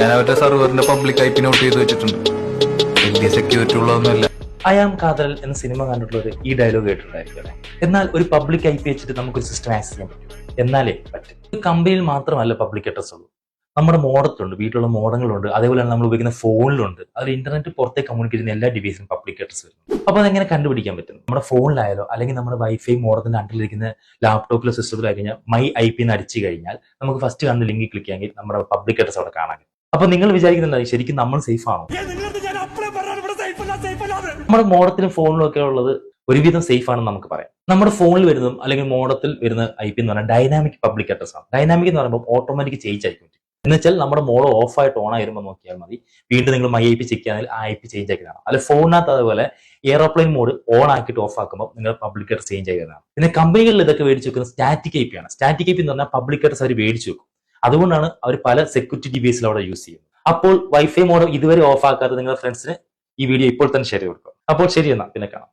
ഞാൻ അവരുടെ സെർവറിന്റെ public IP not ചെയ്ത് വെച്ചിട്ടുണ്ട്. വലിയ സെക്യൂരിറ്റി ഉള്ളതൊന്നുമല്ല. ഐ ആം കാതൽ എന്ന സിനിമ കണ്ടിട്ടുള്ളവർ ഈ ഡയലോഗ് കേട്ടിട്ടുണ്ടായിരിക്കും അല്ലെ. എന്നാൽ ഒരു പബ്ലിക് ഐപി വെച്ചിട്ട് നമുക്കൊരു സിസ്റ്റം ആക്സസ് ചെയ്യാൻ പറ്റും. എന്നാലേ പറ്റും. ഒരു കമ്പനിയിൽ മാത്രമല്ല പബ്ലിക് അഡ്രസ് ഉള്ളൂ. നമ്മുടെ മോഡത്തുണ്ട്, വീട്ടിലുള്ള മോഡങ്ങളുണ്ട്, അതേപോലെ നമ്മൾ ഉപയോഗിക്കുന്ന ഫോണിലുണ്ട്. അതിൽ ഇന്റർനെറ്റ് പുറത്തേക്ക് കമ്മ്യൂണിക്കേറ്റ് ചെയ്യുന്ന എല്ലാ ഡിവൈസിനും പബ്ലിക് അഡ്രസ് വരുന്നു. അപ്പോൾ അതെങ്ങനെ കണ്ടുപിടിക്കാൻ പറ്റും? നമ്മുടെ ഫോണിലായാലോ അല്ലെങ്കിൽ നമ്മുടെ വൈഫൈ മോഡത്തിന്റെ അണ്ടറിലിരിക്കുന്ന ലാപ്ടോപ്പിലോ സിസ്റ്റത്തിലോ കഴിഞ്ഞാൽ മൈ ഐ പി എന്ന് അടിച്ചു കഴിഞ്ഞാൽ നമുക്ക് ഫസ്റ്റ് കാണുന്ന ലിങ്കിൽ ക്ലിക്ക് ചെയ്യാമെങ്കിൽ നമ്മുടെ പബ്ലിക് അഡ്രസ് അവിടെ കാണാൻ. അപ്പൊ നിങ്ങൾ വിചാരിക്കുന്നുണ്ടാവും ശരിക്കും നമ്മൾ സേഫ് ആണോ? നമ്മുടെ മോഡത്തിലും ഫോണിലും ഒക്കെ ഉള്ളത് ഒരുവിധം സേഫ് ആണെന്ന് നമുക്ക് പറയാം. നമ്മുടെ ഫോണിൽ വരുന്നതും അല്ലെങ്കിൽ മോഡത്തിൽ വരുന്ന ഐ പി എന്ന് പറഞ്ഞാൽ ഡൈനാമിക് പബ്ലിക് അഡ്രസ് ആണ്. ഡൈനാമിക് എന്ന് പറയുമ്പോൾ ഓട്ടോമാറ്റിക് ചേഞ്ച് ആയിരിക്കും. എന്ന് വെച്ചാൽ നമ്മുടെ മോഡ് ഓഫ് ആയിട്ട് ഓൺ ആയിരുമ്പോൾ നോക്കിയാൽ മതി, വീണ്ടും നിങ്ങൾ മൈ ഐ പി ചെക്ക് ചെയ്യാൻ ആ ഐ പി ചേഞ്ച് ആക്കി കാണാം. അല്ല ഫോണിനകത്ത് അതുപോലെ എയറോപ്ലെയിൻ മോഡ് ഓൺ ആക്കിയിട്ട് ഓഫ് ആക്കുമ്പോൾ നിങ്ങൾ പബ്ലിക് അഡ്രസ് ചേഞ്ച് ആയി കാണാം. പിന്നെ കമ്പനികളിൽ ഇതൊക്കെ മേടിച്ച് വെക്കുന്നത് സ്റ്റാറ്റിക് ഐ പി ആണ്. സ്റ്റാറ്റിക് ഐ പി എന്ന് പറഞ്ഞാൽ പബ്ലിക് അഡ്രസ് അവർ മേടിച്ച് വെക്കും. അതുകൊണ്ടാണ് അവർ പല സെക്യൂരിറ്റി ഡിവൈസിൽ അവിടെ യൂസ് ചെയ്യുന്നത്. അപ്പോൾ വൈഫൈ മോഡ് ഇതുവരെ ഓഫ് ആക്കാത്ത നിങ്ങളുടെ ഫ്രണ്ട്സിന് ഈ വീഡിയോ ഇപ്പോൾ തന്നെ ഷെയർ ചെയ്ത് കൊടുക്കുക. അപ്പോൾ ശരി എന്നാ, പിന്നെ കാണാം.